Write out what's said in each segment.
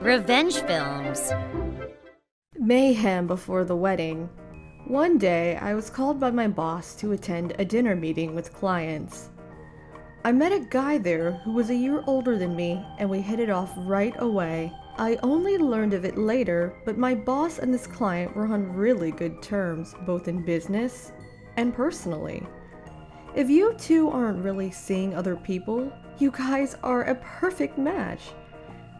Revenge films. Mayhem before the wedding. One day, I was called by my boss to attend a dinner meeting with clients. I met a guy there who was a year older than me, and we hit it off right away. I only learned of it later, but my boss and this client were on really good terms, both in business and personally. If you two aren't really seeing other people, you guys are a perfect match.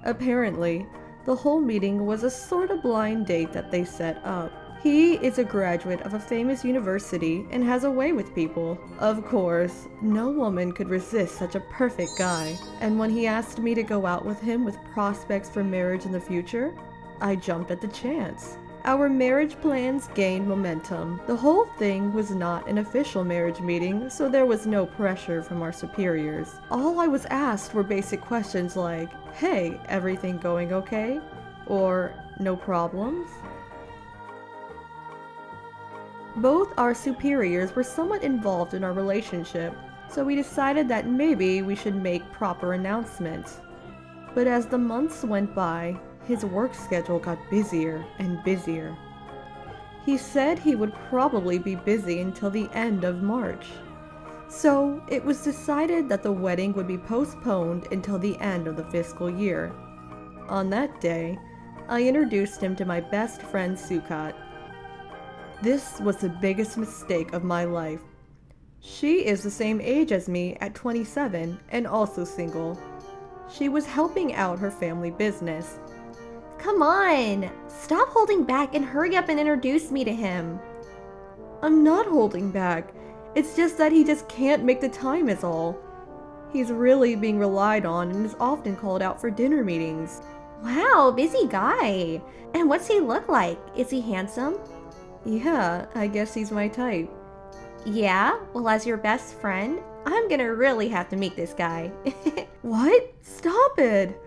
Apparently, the whole meeting was a sort of blind date that they set up. He is a graduate of a famous university and has a way with people. Of course, no woman could resist such a perfect guy. And when he asked me to go out with him with prospects for marriage in the future, I jumped at the chance. Our marriage plans gained momentum. The whole thing was not an official marriage meeting, so there was no pressure from our superiors. All I was asked were basic questions like, "Hey, everything going okay?" Or, "No problems?" Both our superiors were somewhat involved in our relationship, so we decided that maybe we should make proper announcements. But as the months went by, his work schedule got busier and busier. He said he would probably be busy until the end of March. So it was decided that the wedding would be postponed until the end of the fiscal year. On that day, I introduced him to my best friend Sukat. This was the biggest mistake of my life. She is the same age as me at 27 and also single. She was helping out her family business. Come on! Stop holding back and hurry up and introduce me to him. I'm not holding back. It's just that he just can't make the time is all. He's really being relied on and is often called out for dinner meetings. Wow, busy guy. And what's he look like? Is he handsome? Yeah, I guess he's my type. Yeah? Well, as your best friend, I'm gonna really have to meet this guy. What? Stop it!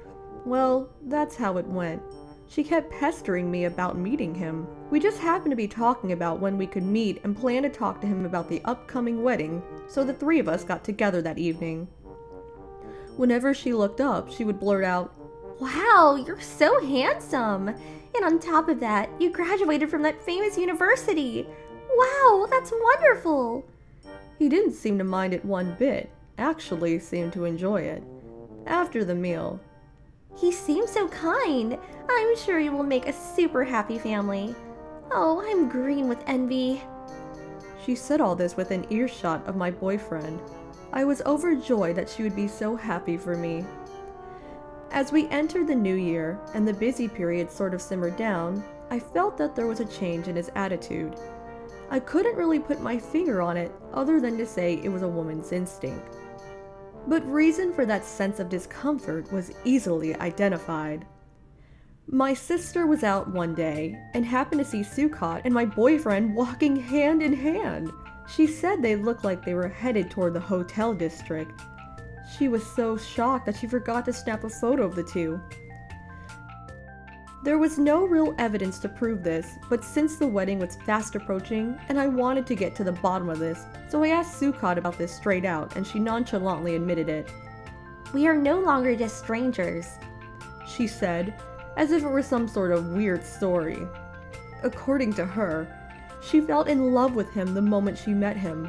Well, that's how it went. She kept pestering me about meeting him. We just happened to be talking about when we could meet and planned to talk to him about the upcoming wedding, so the three of us got together that evening. Whenever she looked up, she would blurt out, Wow, you're so handsome! And on top of that, you graduated from that famous university! Wow, that's wonderful! He didn't seem to mind it one bit, actually seemed to enjoy it. After the meal, He seems so kind. I'm sure you will make a super happy family. Oh, I'm green with envy. She said all this within earshot of my boyfriend. I was overjoyed that she would be so happy for me. As we entered the new year and the busy period sort of simmered down, I felt that there was a change in his attitude. I couldn't really put my finger on it other than to say it was a woman's instinct. But reason for that sense of discomfort was easily identified. My sister was out one day and happened to see Sukat and my boyfriend walking hand in hand. She said they looked like they were headed toward the hotel district. She was so shocked that she forgot to snap a photo of the two. There was no real evidence to prove this, but since the wedding was fast approaching and I wanted to get to the bottom of this, so I asked Sukat about this straight out and she nonchalantly admitted it. We are no longer just strangers, she said, as if it were some sort of weird story. According to her, she felt in love with him the moment she met him.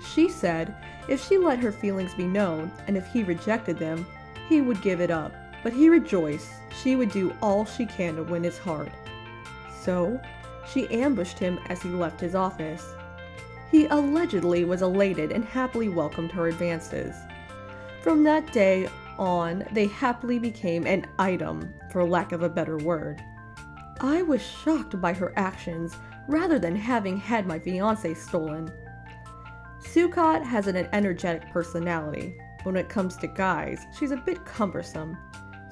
She said if she let her feelings be known and if he rejected them, he would give it up. But he rejoiced she would do all she can to win his heart. So, she ambushed him as he left his office. He allegedly was elated and happily welcomed her advances. From that day on, they happily became an item, for lack of a better word. I was shocked by her actions rather than having had my fiancé stolen. Sukat has an energetic personality. When it comes to guys, she's a bit cumbersome.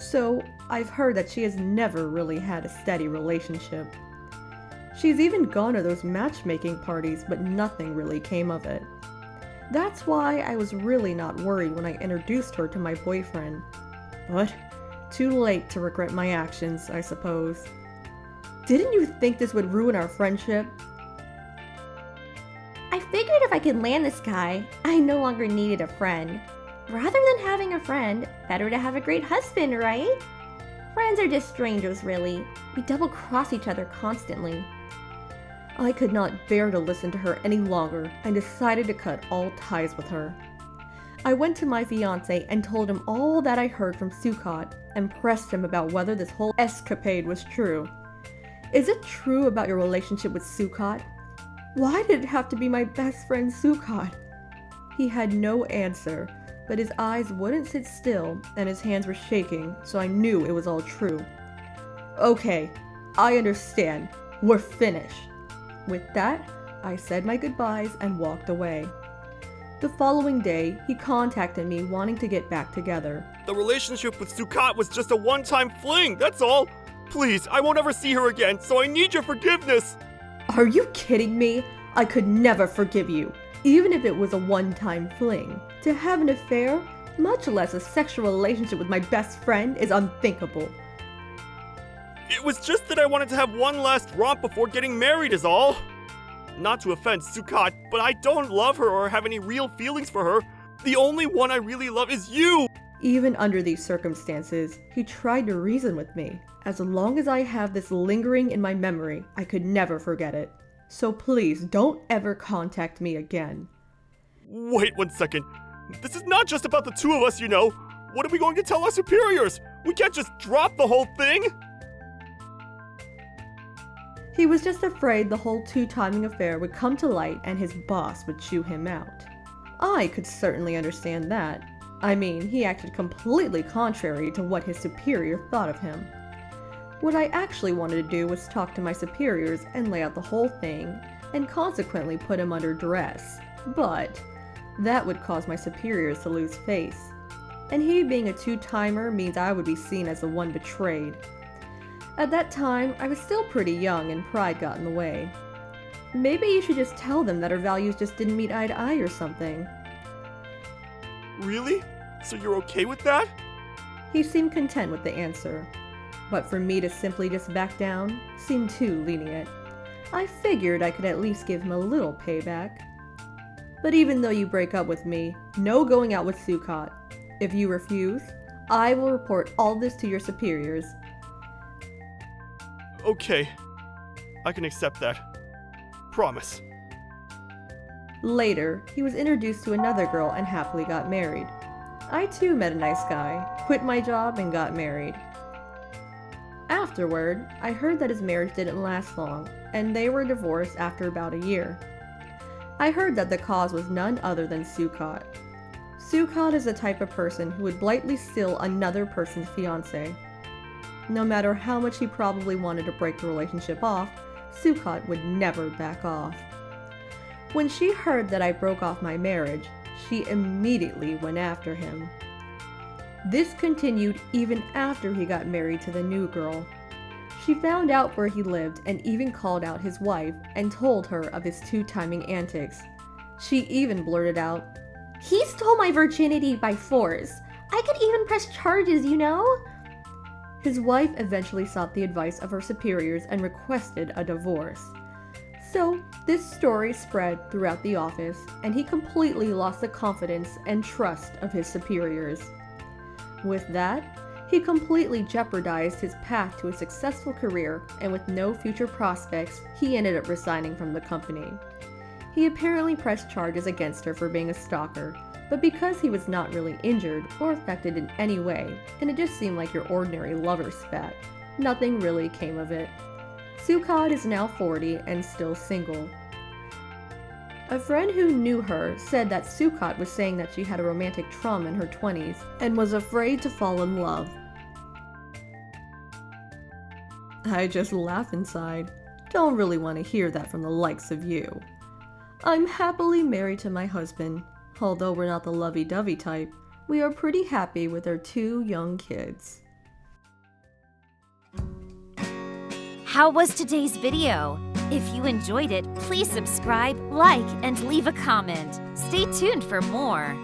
So, I've heard that she has never really had a steady relationship. She's even gone to those matchmaking parties, but nothing really came of it. That's why I was really not worried when I introduced her to my boyfriend. But, too late to regret my actions, I suppose. Didn't you think this would ruin our friendship? I figured if I could land this guy, I no longer needed a friend. Rather than having a friend, better to have a great husband, right? Friends are just strangers, really. We double-cross each other constantly. I could not bear to listen to her any longer and decided to cut all ties with her. I went to my fiancé and told him all that I heard from Sukkot and pressed him about whether this whole escapade was true. Is it true about your relationship with Sukkot? Why did it have to be my best friend Sukkot? He had no answer, but his eyes wouldn't sit still and his hands were shaking, so I knew it was all true. Okay, I understand. We're finished. With that, I said my goodbyes and walked away. The following day, he contacted me wanting to get back together. The relationship with Sukkot was just a one-time fling, that's all. Please, I won't ever see her again, so I need your forgiveness. Are you kidding me? I could never forgive you, even if it was a one-time fling. To have an affair, much less a sexual relationship with my best friend, is unthinkable. It was just that I wanted to have one last romp before getting married is all. Not to offend Sukkot, but I don't love her or have any real feelings for her. The only one I really love is you! Even under these circumstances, he tried to reason with me. As long as I have this lingering in my memory, I could never forget it. So please, don't ever contact me again. Wait 1 second. This is not just about the two of us, you know. What are we going to tell our superiors? We can't just drop the whole thing! He was just afraid the whole two-timing affair would come to light and his boss would chew him out. I could certainly understand that. I mean, he acted completely contrary to what his superior thought of him. What I actually wanted to do was talk to my superiors and lay out the whole thing, and consequently put him under duress. But that would cause my superiors to lose face. And he being a two-timer means I would be seen as the one betrayed. At that time, I was still pretty young and pride got in the way. Maybe you should just tell them that our values just didn't meet eye to eye or something. Really? So you're okay with that? He seemed content with the answer. But for me to simply just back down seemed too lenient. I figured I could at least give him a little payback. But even though you break up with me, no going out with Sukkot. If you refuse, I will report all this to your superiors. Okay. I can accept that. Promise. Later, he was introduced to another girl and happily got married. I too met a nice guy, quit my job, and got married. Afterward, I heard that his marriage didn't last long, and they were divorced after about a year. I heard that the cause was none other than Sukkot. Sukkot is the type of person who would blatantly steal another person's fiancé. No matter how much he probably wanted to break the relationship off, Sukkot would never back off. When she heard that I broke off my marriage, she immediately went after him. This continued even after he got married to the new girl. She found out where he lived and even called out his wife and told her of his two-timing antics. She even blurted out, He stole my virginity by force. I could even press charges, you know? His wife eventually sought the advice of her superiors and requested a divorce. So, this story spread throughout the office, and he completely lost the confidence and trust of his superiors. With that, he completely jeopardized his path to a successful career, and with no future prospects, he ended up resigning from the company. He apparently pressed charges against her for being a stalker, but because he was not really injured or affected in any way, and it just seemed like your ordinary lover spat, nothing really came of it. Sukkot is now 40 and still single. A friend who knew her said that Sukkot was saying that she had a romantic trauma in her 20s and was afraid to fall in love. I just laugh inside. Don't really want to hear that from the likes of you. I'm happily married to my husband. Although we're not the lovey-dovey type, we are pretty happy with our 2 young kids. How was today's video? If you enjoyed it, please subscribe, like, and leave a comment. Stay tuned for more.